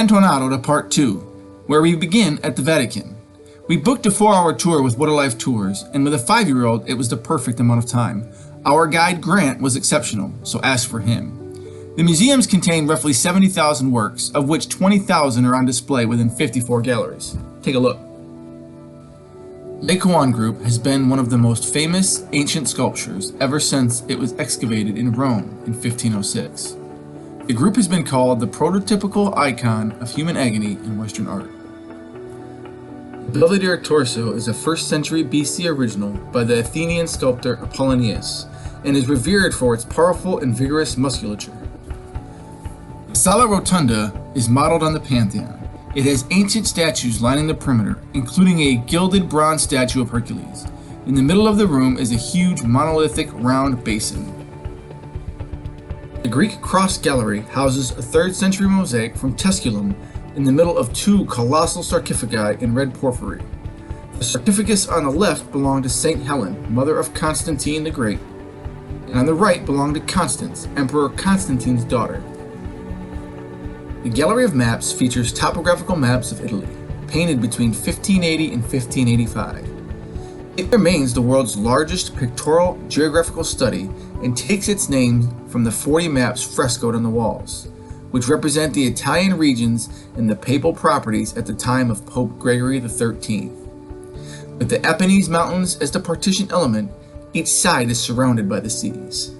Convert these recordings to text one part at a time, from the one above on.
Bentornato to part 2, where we begin at the Vatican. We booked a 4-hour tour with What a Life Tours, and with a 5-year-old, it was the perfect amount of time. Our guide Grant was exceptional, so ask for him. The museums contain roughly 70,000 works, of which 20,000 are on display within 54 galleries. Take a look. Le Coan Group has been one of the most famous ancient sculptures ever since it was excavated in Rome in 1506. The group has been called the prototypical icon of human agony in Western art. The Belvedere torso is a 1st century BC original by the Athenian sculptor Apollonius and is revered for its powerful and vigorous musculature. The Sala Rotunda is modeled on the Pantheon. It has ancient statues lining the perimeter, including a gilded bronze statue of Hercules. In the middle of the room is a huge monolithic round basin. The Greek Cross Gallery houses a 3rd century mosaic from Tusculum in the middle of 2 colossal sarcophagi in red porphyry. The sarcophagus on the left belonged to St. Helen, mother of Constantine the Great, and on the right belonged to Constance, Emperor Constantine's daughter. The Gallery of Maps features topographical maps of Italy, painted between 1580 and 1585. It remains the world's largest pictorial geographical study and takes its name from the 40 maps frescoed on the walls, which represent the Italian regions and the papal properties at the time of Pope Gregory XIII. With the Apennines Mountains as the partition element, each side is surrounded by the seas.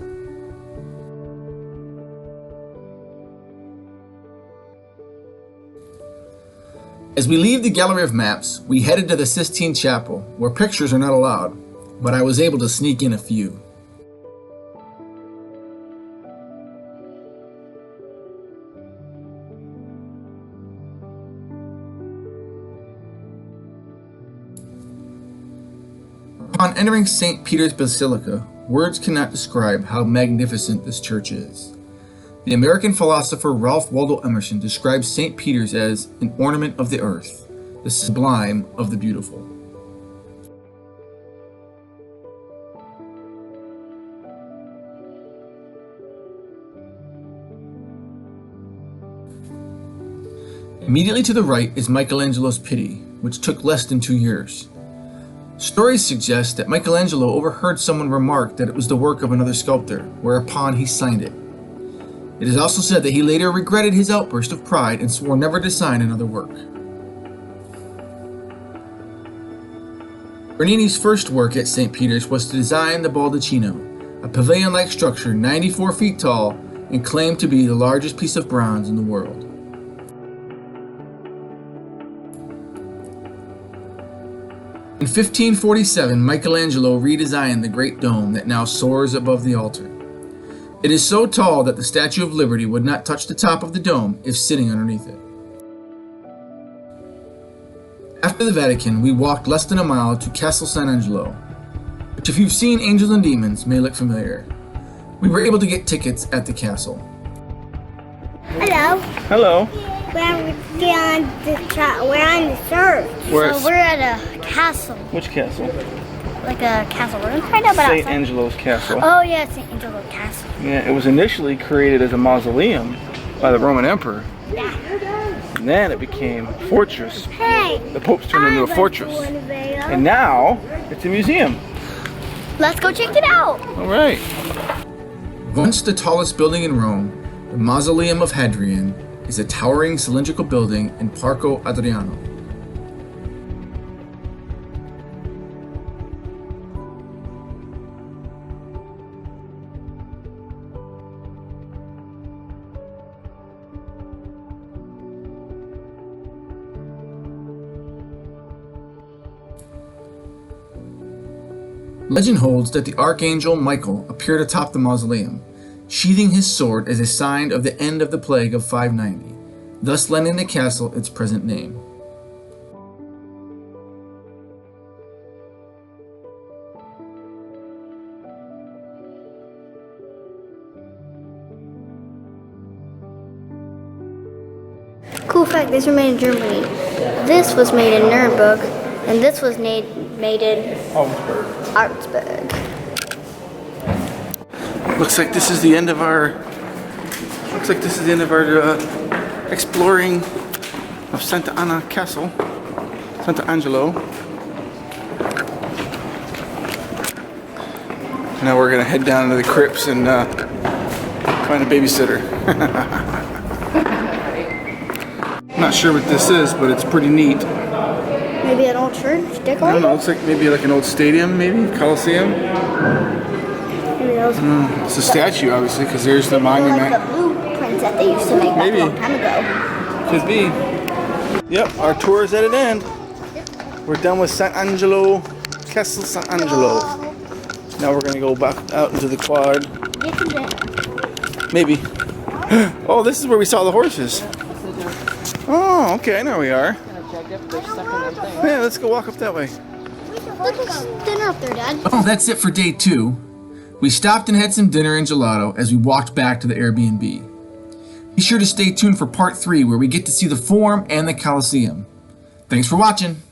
As we leave the Gallery of Maps, we headed to the Sistine Chapel, where pictures are not allowed, but I was able to sneak in a few. Upon entering St. Peter's Basilica, words cannot describe how magnificent this church is. The American philosopher Ralph Waldo Emerson describes St. Peter's as an ornament of the earth, the sublime of the beautiful. Immediately to the right is Michelangelo's Piety, which took less than 2 years. Stories suggest that Michelangelo overheard someone remark that it was the work of another sculptor, whereupon he signed it. It is also said that he later regretted his outburst of pride and swore never to sign another work. Bernini's first work at St. Peter's was to design the Baldacchino, a pavilion-like structure 94 feet tall and claimed to be the largest piece of bronze in the world. In 1547, Michelangelo redesigned the Great Dome that now soars above the altar. It is so tall that the Statue of Liberty would not touch the top of the dome if sitting underneath it. After the Vatican, we walked less than a mile to Castel Sant'Angelo, which if you've seen Angels and Demons may look familiar. We were able to get tickets at the castle. Hello. Hello. We're on the surf. We're at a castle. Which castle? Like a castle. We're kind of St. Angelo's Castle. Oh yeah, St. Angelo Castle. Yeah, it was initially created as a mausoleum by the Roman Emperor. Yeah. And then it became a fortress. Hey. The popes turned it into a fortress. And now it's a museum. Let's go check it out. All right. Once the tallest building in Rome, the Mausoleum of Hadrian is a towering cylindrical building in Parco Adriano. Legend holds that the Archangel Michael appeared atop the mausoleum, sheathing his sword as a sign of the end of the plague of 590, thus lending the castle its present name. Cool fact, these were made in Germany. This was made in Nuremberg, and this was made in Augsburg. Looks like this is the end of our exploring of Santa Anna Castle, Sant'Angelo. Now we're gonna head down to the crypts and find a babysitter. Not sure what this is, but it's pretty neat. Maybe an old church? I don't know, it's like maybe like an old stadium, maybe? Coliseum? Maybe those. It's a statue, obviously, because there's the monument. Like the blueprints that they used to make back a long time ago. Could be. Yep, our tour is at an end. We're done with Sant'Angelo, Castel Sant'Angelo. Now we're going to go back out into the quad. Get some dinner. Maybe. Oh, this is where we saw the horses. Oh, okay, there we are. Yeah, let's go walk up that way. Look, there's dinner up there, Dad. Oh, that's it for day 2. We stopped and had some dinner and gelato as we walked back to the Airbnb. Be sure to stay tuned for part 3 where we get to see the Forum and the Colosseum. Thanks for watching.